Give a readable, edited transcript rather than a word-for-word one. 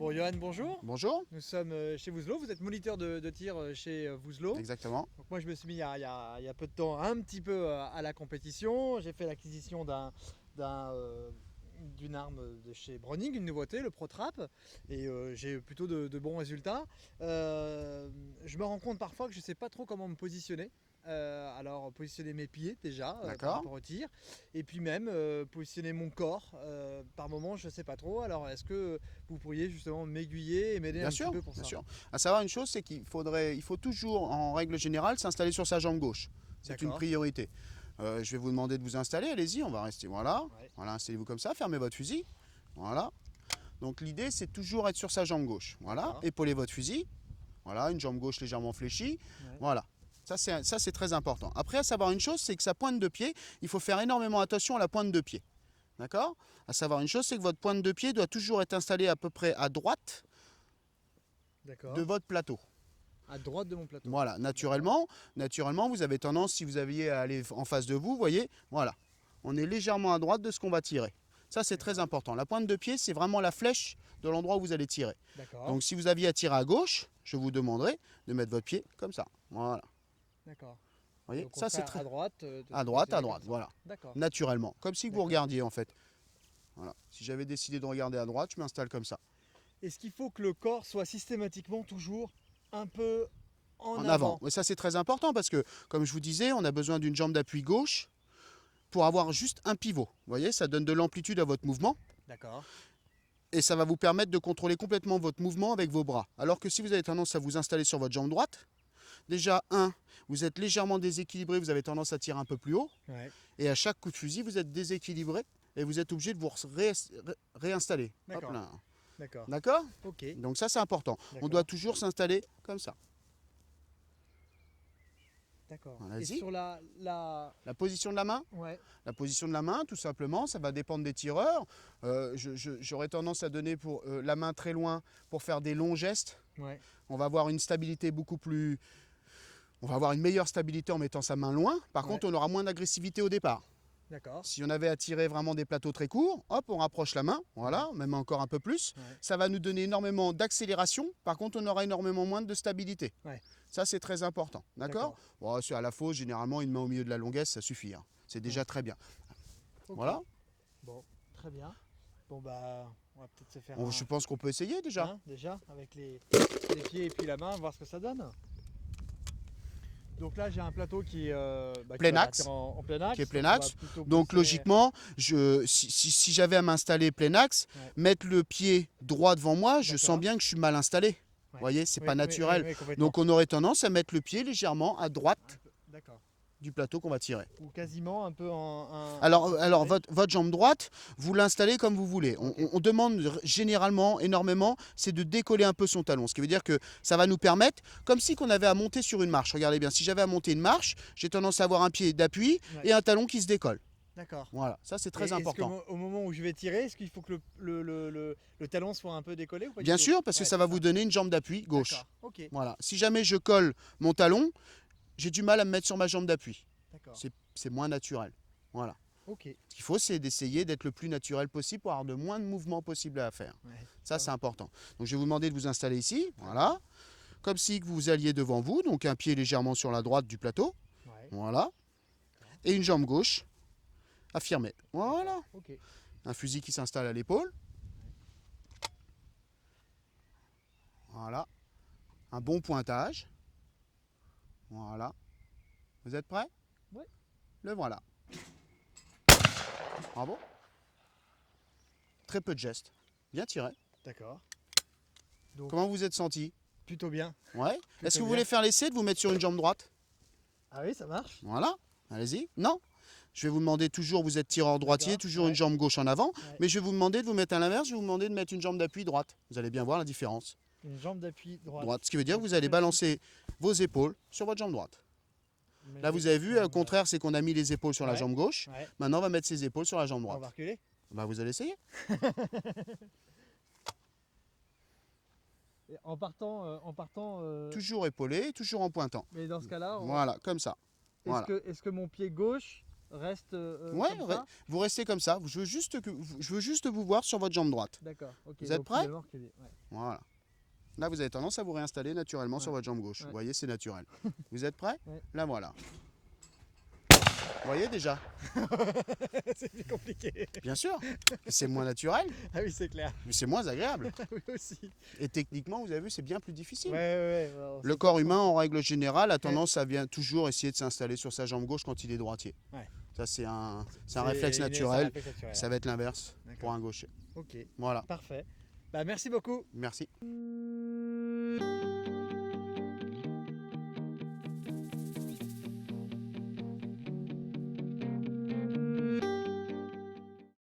Bon, Johan, bonjour. Bonjour. Nous sommes chez Vouzelot. Vous êtes moniteur de tir chez Vouzelot. Exactement. Donc moi, je me suis mis il y a peu de temps un petit peu à la compétition. J'ai fait l'acquisition d'une arme de chez Browning, une nouveauté, le ProTrap, et j'ai plutôt de bons résultats. Je me rends compte parfois que je ne sais pas trop comment me positionner. Alors positionner mes pieds déjà par rapport au tir, et puis même positionner mon corps par moment, je ne sais pas trop. Alors est-ce que vous pourriez justement m'aiguiller et m'aider un petit peu pour ça? Bien sûr. À savoir une chose, c'est il faut toujours, en règle générale, s'installer sur sa jambe gauche. C'est une priorité. Je vais vous demander de vous installer, allez-y, on va rester, voilà. Ouais. Voilà, installez-vous comme ça, fermez votre fusil. Voilà. Donc l'idée, c'est toujours être sur sa jambe gauche. Voilà, épaulez votre fusil. Voilà, une jambe gauche légèrement fléchie. Ouais. Voilà. Ça, c'est très important. Après, à savoir une chose, c'est que sa pointe de pied, il faut faire énormément attention à la pointe de pied. D'accord? À savoir une chose, c'est que votre pointe de pied doit toujours être installée à peu près à droite de votre plateau. À droite de mon plateau. Voilà, naturellement, vous avez tendance, si vous aviez à aller en face de vous, vous voyez, voilà. On est légèrement à droite de ce qu'on va tirer. Ça, c'est très important. La pointe de pied, c'est vraiment la flèche de l'endroit où vous allez tirer. Donc, si vous aviez à tirer à gauche, je vous demanderai de mettre votre pied comme ça. Voilà. D'accord. Vous voyez, ça c'est très... à droite, voilà. Naturellement, comme si vous regardiez en fait. Voilà. Si j'avais décidé de regarder à droite, je m'installe comme ça. Est-ce qu'il faut que le corps soit systématiquement toujours un peu en avant? Mais ça, c'est très important parce que, comme je vous disais, on a besoin d'une jambe d'appui gauche pour avoir juste un pivot. Vous voyez, ça donne de l'amplitude à votre mouvement. D'accord. Et ça va vous permettre de contrôler complètement votre mouvement avec vos bras. Alors que si vous avez tendance à vous installer sur votre jambe droite, déjà, vous êtes légèrement déséquilibré, vous avez tendance à tirer un peu plus haut. Ouais. Et à chaque coup de fusil, vous êtes déséquilibré et vous êtes obligé de vous réinstaller. D'accord. D'accord. Ok. Donc ça, c'est important. On doit toujours s'installer comme ça. D'accord. Et sur la position de la main? Ouais. La position de la main, tout simplement, ça va dépendre des tireurs. J'aurais tendance à donner pour la main très loin pour faire des longs gestes. Ouais. On va avoir une stabilité beaucoup plus... On va avoir une meilleure stabilité en mettant sa main loin. Par contre, on aura moins d'agressivité au départ. D'accord. Si on avait à tirer vraiment des plateaux très courts, hop, on rapproche la main, voilà, même encore un peu plus. Ouais. Ça va nous donner énormément d'accélération. Par contre, on aura énormément moins de stabilité. Ouais. Ça, c'est très important. D'accord. Bon, à la fausse, généralement, une main au milieu de la longuesse, ça suffit. Hein. C'est déjà très bien. Okay. Voilà. Bon, très bien. Bon, bah, on va peut-être se faire. Je pense qu'on peut essayer déjà. Hein, déjà, avec les pieds et puis la main, voir ce que ça donne. Donc là, j'ai un plateau qui est plein axe, en plein axe. Qui est plein axe. Donc logiquement, si j'avais à m'installer plein axe, mettre le pied droit devant moi, je sens bien que je suis mal installé. Ouais. Vous voyez, c'est pas naturel. Donc on aurait tendance à mettre le pied légèrement à droite du plateau qu'on va tirer. Ou quasiment un peu Alors votre jambe droite, vous l'installez comme vous voulez. On demande généralement, énormément, c'est de décoller un peu son talon. Ce qui veut dire que ça va nous permettre, comme si on avait à monter sur une marche. Regardez bien, si j'avais à monter une marche, j'ai tendance à avoir un pied d'appui et un talon qui se décolle. D'accord. Voilà, ça c'est très important. Au moment où je vais tirer, est-ce qu'il faut que le talon soit un peu décollé ou pas? Bien sûr, parce que ça va vous donner une jambe d'appui gauche. Okay. Voilà. Si jamais je colle mon talon, j'ai du mal à me mettre sur ma jambe d'appui. C'est moins naturel. Voilà. Okay. Ce qu'il faut, c'est d'essayer d'être le plus naturel possible pour avoir le moins de mouvements possible à faire. Ouais, ça, c'est important. Donc, je vais vous demander de vous installer ici. Voilà. Comme si vous alliez devant vous. Donc, un pied légèrement sur la droite du plateau. Ouais. Voilà. Et une jambe gauche affirmée. Voilà. Okay. Un fusil qui s'installe à l'épaule. Voilà. Un bon pointage. Voilà. Vous êtes prêts? Oui. Le voilà. Bravo. Très peu de gestes. Bien tiré. D'accord. Comment vous êtes senti? Plutôt bien. Ouais. Est-ce que vous voulez faire l'essai de vous mettre sur une jambe droite? Ah oui, ça marche. Voilà. Allez-y. Non. Je vais vous demander toujours, vous êtes tireur droitier, toujours une jambe gauche en avant. Ouais. Mais je vais vous demander de vous mettre à l'inverse, je vais vous demander de mettre une jambe d'appui droite. Vous allez bien voir la différence. Une jambe d'appui droite. Ce qui veut dire que vous allez balancer vos épaules sur votre jambe droite. Là, vous avez vu, au contraire, c'est qu'on a mis les épaules sur la jambe gauche. Ouais. Maintenant, on va mettre ses épaules sur la jambe droite. On va reculer. Vous allez essayer. En partant toujours épaulé, toujours en pointant. Mais dans ce cas-là, voilà, comme ça. Est-ce que mon pied gauche reste Ouais, comme ça. vous restez comme ça. Je veux juste vous voir sur votre jambe droite. D'accord. Ok. Vous êtes donc, prêts? finalement, reculer, ouais. Voilà. Là, vous avez tendance à vous réinstaller naturellement sur Ouais. votre jambe gauche. Ouais. Vous voyez, c'est naturel. Vous êtes prêts? Ouais. Là, voilà. Vous voyez déjà? C'est plus compliqué. Bien sûr. C'est moins naturel, Ah oui, c'est clair. mais c'est moins agréable. Oui aussi. Et techniquement, vous avez vu, c'est bien plus difficile. Ouais. Alors, Le c'est corps pas- humain, en règle générale, a tendance à bien toujours essayer de s'installer sur sa jambe gauche quand il est droitier. Ouais. Ça, c'est un c'est réflexe inné, c'est un naturel. réflexe naturel. Ça va être l'inverse D'accord. pour un gaucher. Ok. Voilà. Parfait. Bah, merci beaucoup. Merci.